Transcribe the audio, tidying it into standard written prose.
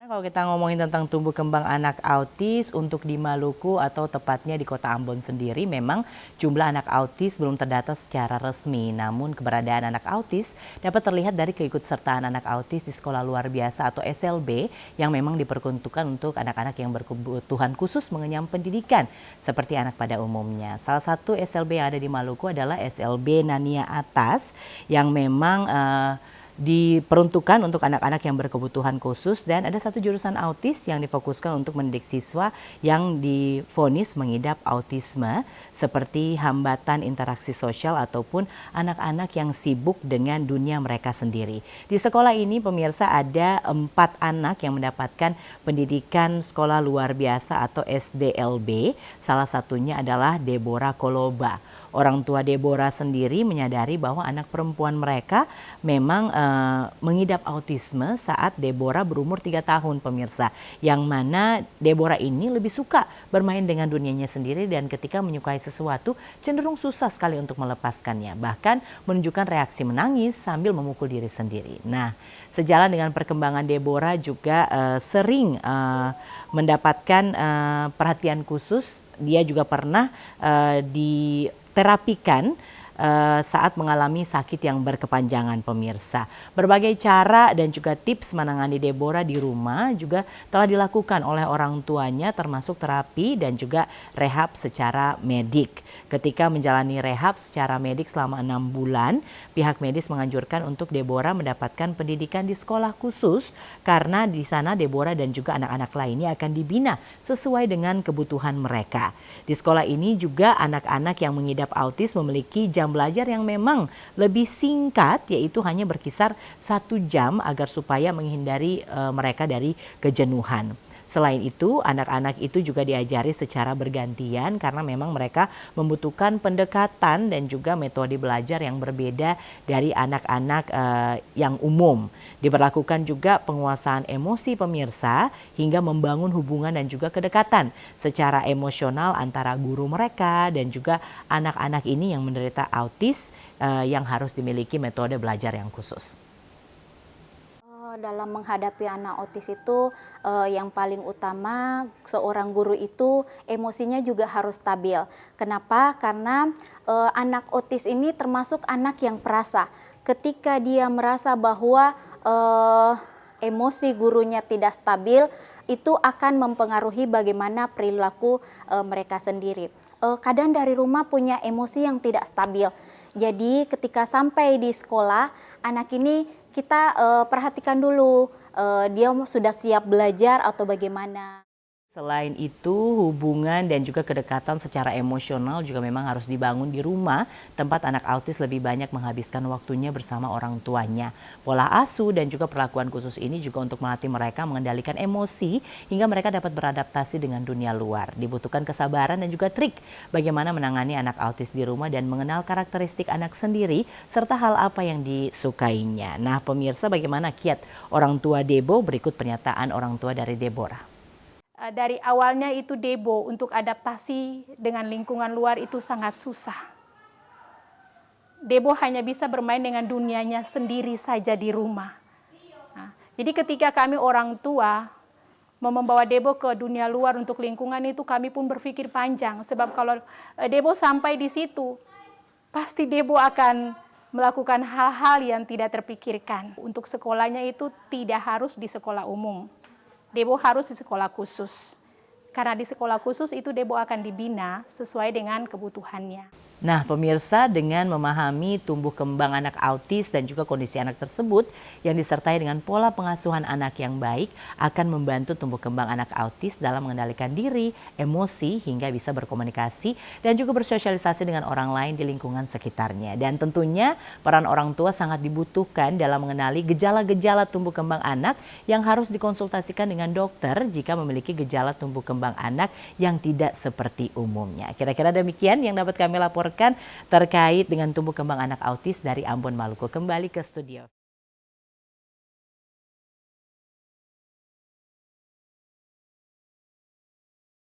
Kalau kita ngomongin tentang tumbuh kembang anak autis untuk di Maluku atau tepatnya di Kota Ambon sendiri, memang jumlah anak autis belum terdata secara resmi. Namun keberadaan anak autis dapat terlihat dari keikutsertaan anak autis di sekolah luar biasa atau SLB yang memang diperuntukkan untuk anak-anak yang berkebutuhan khusus mengenyam pendidikan seperti anak pada umumnya. Salah satu SLB yang ada di Maluku adalah SLB Nania Atas yang memang diperuntukkan untuk anak-anak yang berkebutuhan khusus, dan ada satu jurusan autis yang difokuskan untuk mendidik siswa yang divonis mengidap autisme seperti hambatan interaksi sosial ataupun anak-anak yang sibuk dengan dunia mereka sendiri. Di sekolah ini pemirsa ada 4 anak yang mendapatkan pendidikan sekolah luar biasa atau SDLB. Salah satunya adalah Deborah Koloba. Orang tua Deborah sendiri menyadari bahwa anak perempuan mereka memang mengidap autisme saat Deborah berumur 3 tahun pemirsa. Yang mana Deborah ini lebih suka bermain dengan dunianya sendiri dan ketika menyukai sesuatu cenderung susah sekali untuk melepaskannya. Bahkan menunjukkan reaksi menangis sambil memukul diri sendiri. Nah, sejalan dengan perkembangan Deborah juga sering mendapatkan perhatian khusus. Dia juga pernah diterapikan saat mengalami sakit yang berkepanjangan pemirsa. Berbagai cara dan juga tips menangani Deborah di rumah juga telah dilakukan oleh orang tuanya, termasuk terapi dan juga rehab secara medik. Ketika menjalani rehab secara medik selama 6 bulan, pihak medis menganjurkan untuk Deborah mendapatkan pendidikan di sekolah khusus karena di sana Deborah dan juga anak-anak lainnya akan dibina sesuai dengan kebutuhan mereka. Di sekolah ini juga anak-anak yang mengidap autis memiliki jam belajar yang memang lebih singkat, yaitu hanya berkisar 1 jam agar supaya menghindari mereka dari kejenuhan. Selain itu, anak-anak itu juga diajari secara bergantian karena memang mereka membutuhkan pendekatan dan juga metode belajar yang berbeda dari anak-anak yang umum. Diberlakukan juga penguasaan emosi pemirsa hingga membangun hubungan dan juga kedekatan secara emosional antara guru mereka dan juga anak-anak ini yang menderita autis yang harus dimiliki metode belajar yang khusus. Dalam menghadapi anak autis itu yang paling utama seorang guru itu emosinya juga harus stabil. Kenapa? Karena anak autis ini termasuk anak yang perasa. Ketika dia merasa bahwa emosi gurunya tidak stabil, itu akan mempengaruhi bagaimana perilaku mereka sendiri. Kadang dari rumah punya emosi yang tidak stabil. Jadi ketika sampai di sekolah, anak ini kita perhatikan dulu dia sudah siap belajar atau bagaimana. Selain itu, hubungan dan juga kedekatan secara emosional juga memang harus dibangun di rumah, tempat anak autis lebih banyak menghabiskan waktunya bersama orang tuanya. Pola asuh dan juga perlakuan khusus ini juga untuk melatih mereka mengendalikan emosi hingga mereka dapat beradaptasi dengan dunia luar. Dibutuhkan kesabaran dan juga trik bagaimana menangani anak autis di rumah dan mengenal karakteristik anak sendiri serta hal apa yang disukainya. Nah, pemirsa, bagaimana kiat orang tua Debo? Berikut pernyataan orang tua dari Deborah. Dari awalnya itu Debo untuk adaptasi dengan lingkungan luar itu sangat susah. Debo hanya bisa bermain dengan dunianya sendiri saja di rumah. Nah, jadi ketika kami orang tua mau membawa Debo ke dunia luar untuk lingkungan itu, kami pun berpikir panjang. Sebab kalau Debo sampai di situ, pasti Debo akan melakukan hal-hal yang tidak terpikirkan. Untuk sekolahnya itu tidak harus di sekolah umum. Debo harus di sekolah khusus. Karena di sekolah khusus itu Debo akan dibina sesuai dengan kebutuhannya. Nah, pemirsa, dengan memahami tumbuh kembang anak autis dan juga kondisi anak tersebut yang disertai dengan pola pengasuhan anak yang baik akan membantu tumbuh kembang anak autis dalam mengendalikan diri, emosi, hingga bisa berkomunikasi dan juga bersosialisasi dengan orang lain di lingkungan sekitarnya. Dan tentunya peran orang tua sangat dibutuhkan dalam mengenali gejala-gejala tumbuh kembang anak yang harus dikonsultasikan dengan dokter jika memiliki gejala tumbuh kembang anak yang tidak seperti umumnya. Kira-kira demikian yang dapat kami laporkan terkait dengan tumbuh kembang anak autis dari Ambon, Maluku. Kembali ke studio.